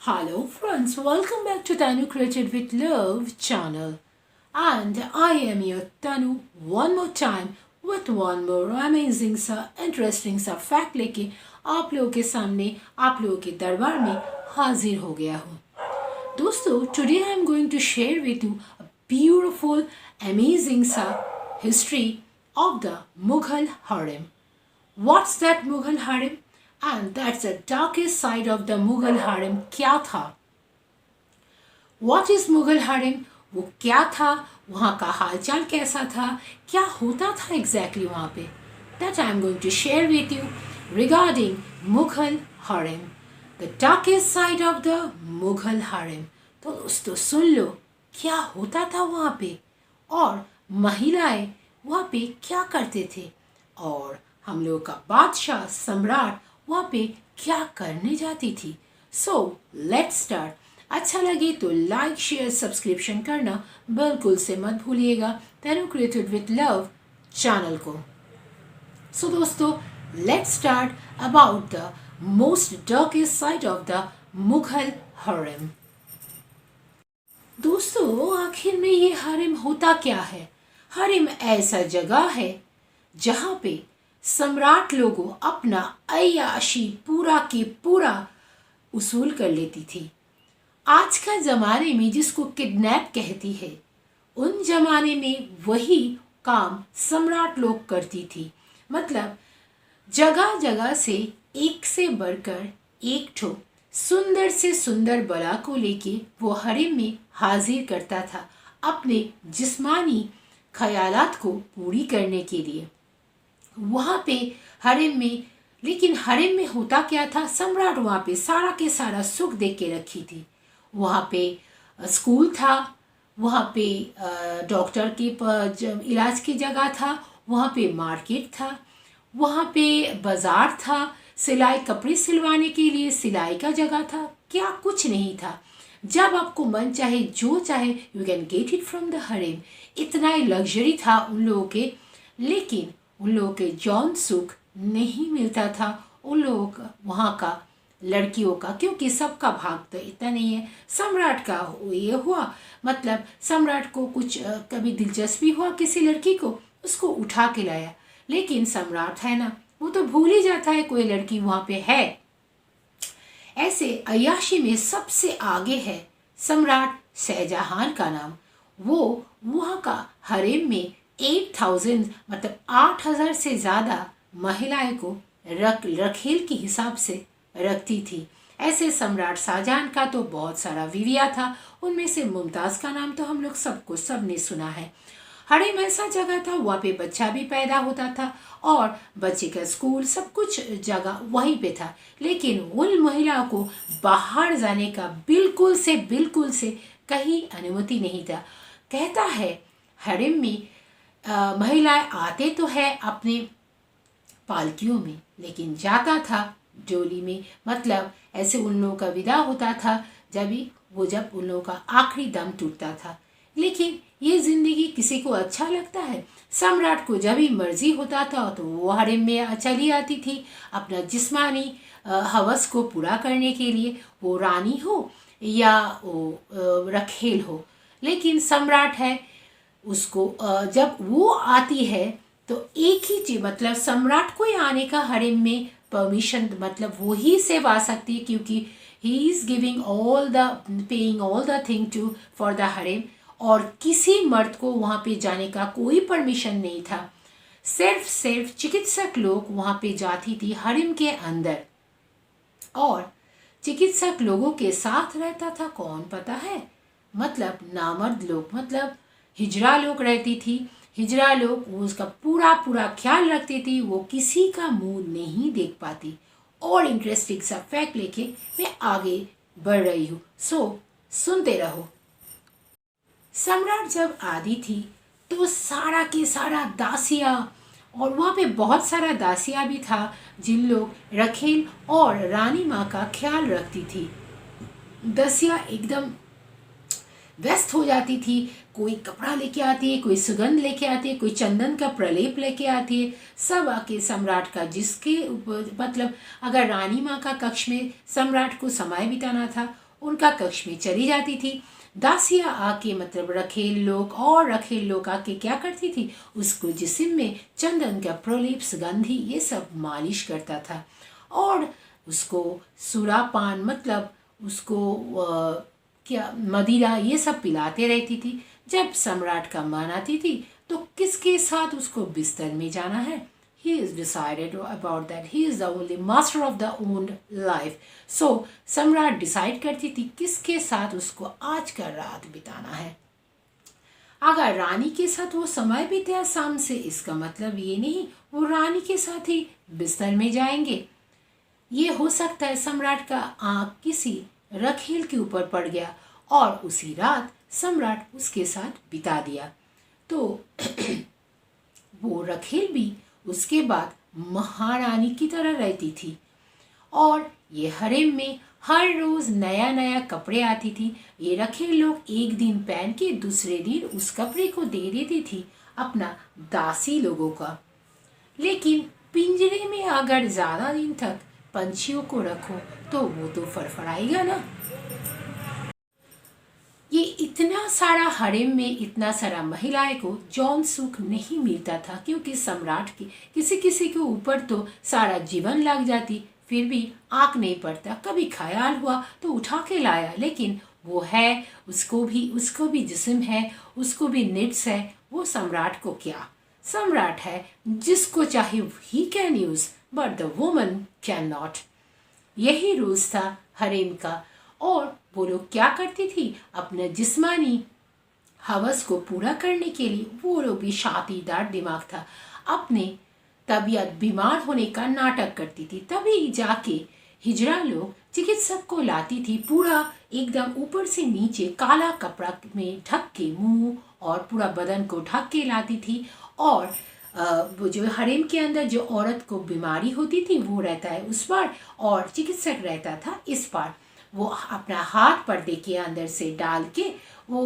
Hello friends, welcome back to Tanu Created with Love channel. And I am your Tanu one more time with one more amazing सा interesting सा fact लेके आप लोगों के सामने आप लोगों के दरबार में हाजिर हो गया हूँ. दोस्तों, today I am going to share with you a beautiful amazing सा history of the Mughal harem. What's that Mughal harem? And that's the darkest side of the Mughal harem. क्या था? What is Mughal harem? वो क्या था? वहाँ का हालचाल कैसा था? क्या होता था exactly वहाँ पे? That I am going to share with you regarding Mughal harem. The darkest side of the Mughal harem. तो दोस्तों सुन लो क्या होता था वहाँ पे और महिलाएं वहाँ पे क्या करते थे और हम लोग का बादशाह सम्राट वहाँ पे क्या करने जाती थी. So let's start. अच्छा लगे तो लाइक शेयर सब्सक्रिप्शन करना बिल्कुल से मत भूलिएगा तनु क्रिएटेड विथ लव चैनल को. सो दोस्तों let's start about the most darkest side of the Mughal हरम. दोस्तों आखिर में ये हरम होता क्या है? हरम ऐसा जगह है जहाँ पे सम्राट लोगों अपना अय्याशी पूरा के पूरा उसूल कर लेती थी. आज का ज़माने में जिसको किडनैप कहती है, उन जमाने में वही काम सम्राट लोग करती थी. मतलब जगह जगह से एक से बढ़कर एक ठो सुंदर से सुंदर बला को लेके वो हरम में हाजिर करता था अपने जिस्मानी ख्यालात को पूरी करने के लिए. वहाँ पे हरम में, लेकिन हरम में होता क्या था? सम्राट वहाँ पे सारा के सारा सुख दे के रखी थी. वहाँ पे स्कूल था, वहाँ पे डॉक्टर के इलाज की जगह था, वहाँ पे मार्केट था, वहाँ पे बाज़ार था, सिलाई कपड़े सिलवाने के लिए सिलाई का जगह था. क्या कुछ नहीं था. जब आपको मन चाहे जो चाहे you can get it from the हरम. इतना ही लग्जरी था उन लोगों के. लेकिन उन लोगों के जौन सुख नहीं मिलता था उन लोगों का, वहाँ का लड़कियों का, क्योंकि सबका भाग तो इतना नहीं है. सम्राट का ये हुआ, मतलब सम्राट को कुछ कभी दिलचस्पी हुआ किसी लड़की को, उसको उठा के लाया. लेकिन सम्राट है ना, वो तो भूल ही जाता है कोई लड़की वहाँ पे है. ऐसे अय्याशी में सबसे आगे है सम्राट शाहजहां का नाम. वो वहाँ का हरेम में 8000 मतलब 8000 से ज़्यादा महिलाएं को रखेल के हिसाब से रखती थी. ऐसे सम्राट शाहजहां का तो बहुत सारा बीवियाँ था. उनमें से मुमताज़ का नाम तो हम लोग सब ने सुना है. हरम ऐसा जगह था वहाँ पे बच्चा भी पैदा होता था और बच्चे का स्कूल सब कुछ जगह वहीं पे था. लेकिन उन महिलाओं को बाहर जाने का बिल्कुल से कहीं अनुमति नहीं था. कहता है हरम में महिलाएं आते तो है अपने पालकियों में, लेकिन जाता था डोली में. मतलब ऐसे उन लोगों का विदा होता था जब उन लोगों का आखिरी दम टूटता था. लेकिन ये जिंदगी किसी को अच्छा लगता है? सम्राट को जब भी मर्जी होता था तो वो हरम में चली आती थी अपना जिस्मानी हवस को पूरा करने के लिए, वो रानी हो या वो रखेल हो. लेकिन सम्राट है, उसको जब वो आती है तो एक ही चीज, मतलब सम्राट को ही आने का हरम में परमिशन, मतलब वो ही सिर्फ आ सकती है क्योंकि he is giving all the paying all the thing to for the harem. और किसी मर्द को वहाँ पे जाने का कोई परमिशन नहीं था. सिर्फ चिकित्सक लोग वहाँ पे जाती थी हरम के अंदर. और चिकित्सक लोगों के साथ रहता था कौन पता है? मतलब नामर्द लोग, मतलब हिजरा लोग रहती थी. हिजरा लोग वो उसका पूरा ख्याल रखती थी. वो किसी का मुंह नहीं देख पाती. और इंटरेस्टिंग सा फैक्ट लेके मैं आगे बढ़ रही हूँ, सो सुनते रहो. सम्राट जब आदी थी तो सारा के सारा दासिया, और वहाँ पे बहुत सारा दासिया भी था जिन लोग रखेल और रानी माँ का ख्याल रखती थी. दासिया एकदम व्यस्त हो जाती थी. कोई कपड़ा लेके आती है, कोई सुगंध लेके आती है, कोई चंदन का प्रलेप लेके आती है. सब आके सम्राट का, जिसके मतलब अगर रानी माँ का कक्ष में सम्राट को समय बिताना था उनका कक्ष में चली जाती थी। दासियाँ आके मतलब रखेल लोग आके क्या करती थी, उसको जिस्म में चंदन का प्रलेप, सुगंधी ये सब मालिश करता था और उसको सुरापान मतलब उसको क्या मदिरा ये सब पिलाते रहती थी। जब सम्राट का मन आती थी तो किसके साथ उसको बिस्तर में जाना है, he is decided about that, he is the only master of the own life. So सम्राट डिसाइड करती थी किसके साथ उसको आज का रात बिताना है। अगर रानी के साथ वो समय बिताया शाम से, इसका मतलब ये नहीं वो रानी के साथ ही बिस्तर में जाएंगे। ये हो सकता है सम्राट का आंख किसी रखेल के ऊपर पड़ गया और उसी रात सम्राट उसके साथ बिता दिया। तो वो रखेल भी उसके बाद महारानी की तरह रहती थी और ये हरेम में हर रोज नया नया कपड़े आती थी। ये रखेल लोग एक दिन पहन के दूसरे दिन उस कपड़े को दे देती थी अपना दासी लोगों का। लेकिन पिंजरे में अगर ज्यादा दिन तक पंछियों को रखो तो वो तो फड़फड़ाएगा ना। ये इतना सारा हरेम में इतना सारा महिलाएं को जौन सुख नहीं मिलता था, क्योंकि सम्राट की किसी किसी के ऊपर तो सारा जीवन लग जाती, फिर भी आंख नहीं पड़ता। कभी ख्याल हुआ तो उठा के लाया, लेकिन वो है, उसको भी जिस्म है, उसको भी निड्स है। वो सम्राट को क्या, सम्राट है जिसको चाहे he can use but the woman can not. यही रूल्स था हरेम का। और वो लोग क्या करती थी, अपने जिस्मानी हवस को पूरा करने के लिए वो लोग भी शातीदार दिमाग था, अपने तबीयत बीमार होने का नाटक करती थी। तभी जाके हिजड़ा लोग चिकित्सक को लाती थी, पूरा एकदम ऊपर से नीचे काला कपड़ा में ढक के मुंह और पूरा बदन को ढक के लाती थी। और वो जो हरेम के अंदर जो औरत को बीमारी होती थी वो रहता है उस पार और चिकित्सक रहता था इस पार। वो अपना हाथ पर्दे के अंदर से डाल के वो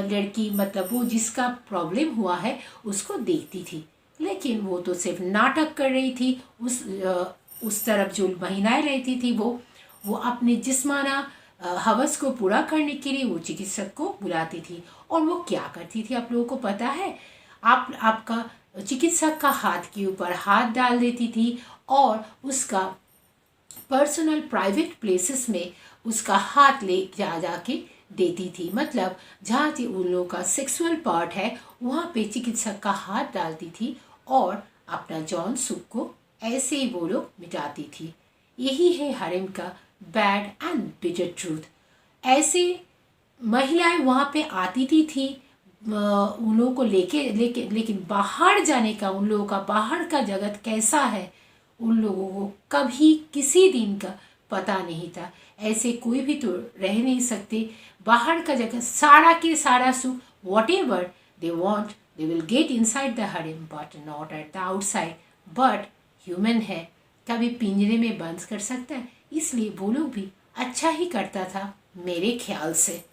लड़की मतलब वो जिसका प्रॉब्लम हुआ है उसको देखती थी, लेकिन वो तो सिर्फ नाटक कर रही थी। उस तरफ जो महिलाएं रहती थी वो अपने जिस्माना हवस को पूरा करने के लिए वो चिकित्सक को बुलाती थी। और वो क्या करती थी आप लोगों को पता है, आपका चिकित्सक का हाथ के ऊपर हाथ डाल देती थी और उसका पर्सनल प्राइवेट प्लेसेस में उसका हाथ ले जाके देती थी। मतलब जहाँ से उन लोगों का सेक्सुअल पार्ट है वहाँ पे चिकित्सक का हाथ डालती थी और अपना जौन सुख को ऐसे ही वो लोग मिटाती थी। यही है हरेम का बैड एंड बिटर ट्रूथ। ऐसे महिलाएं वहाँ पे आती थी उन लोगों को लेके लेकिन बाहर जाने का, उन लोगों का बाहर का जगत कैसा है उन लोगों को कभी किसी दिन का पता नहीं था। ऐसे कोई भी तो रह नहीं सकते। बाहर का जगत सारा के सारा सुख whatever they want they will get inside the harem but not at the outside। but human है, कभी पिंजरे में बंद कर सकता है, इसलिए वो लोग भी अच्छा ही करता था मेरे ख्याल से।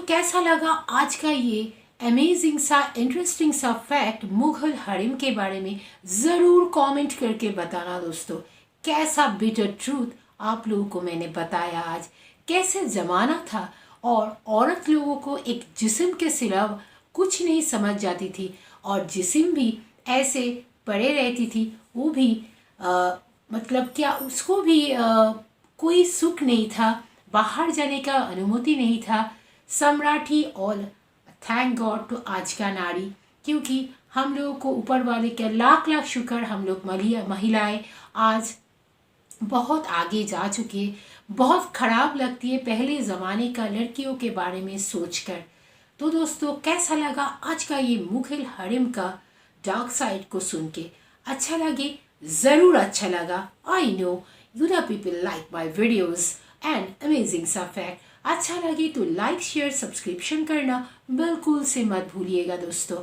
कैसा लगा आज का ये अमेजिंग सा इंटरेस्टिंग सा फैक्ट मुगल हरेम के बारे में ज़रूर कमेंट करके बताना दोस्तों। कैसा बिटर ट्रूथ आप लोगों को मैंने बताया आज, कैसे ज़माना था और औरत लोगों को एक जिस्म के सिवा कुछ नहीं समझ जाती थी और जिस्म भी ऐसे पड़े रहती थी। वो भी मतलब क्या उसको भी कोई सुख नहीं था, बाहर जाने का अनुमति नहीं था। सम्राठी और थैंक गॉड टू आज का नारी, क्योंकि हम लोगों को ऊपर वाले के लाख लाख शुक्र, हम लोग महिलाएं आज बहुत आगे जा चुके। बहुत ख़राब लगती है पहले ज़माने का लड़कियों के बारे में सोचकर। तो दोस्तों कैसा लगा आज का ये मुगल हरेम का डार्क साइड को सुन के? अच्छा लगे, ज़रूर अच्छा लगा। I know you the people like my videos and amazing सा फैक्ट। अच्छा लगे तो लाइक शेयर सब्सक्रिप्शन करना बिल्कुल से मत भूलिएगा दोस्तों।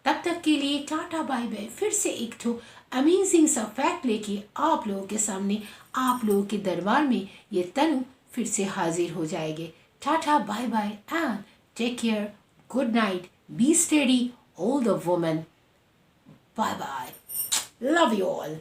तब तक के लिए टाटा बाय बाय। फिर से एक ठो अमेजिंग सा फैक्ट लेके आप लोगों के सामने, आप लोगों के दरबार में ये तनु फिर से हाजिर हो जाएंगे। Tata bye bye and take care, good night, be steady all the women, bye bye, love you all.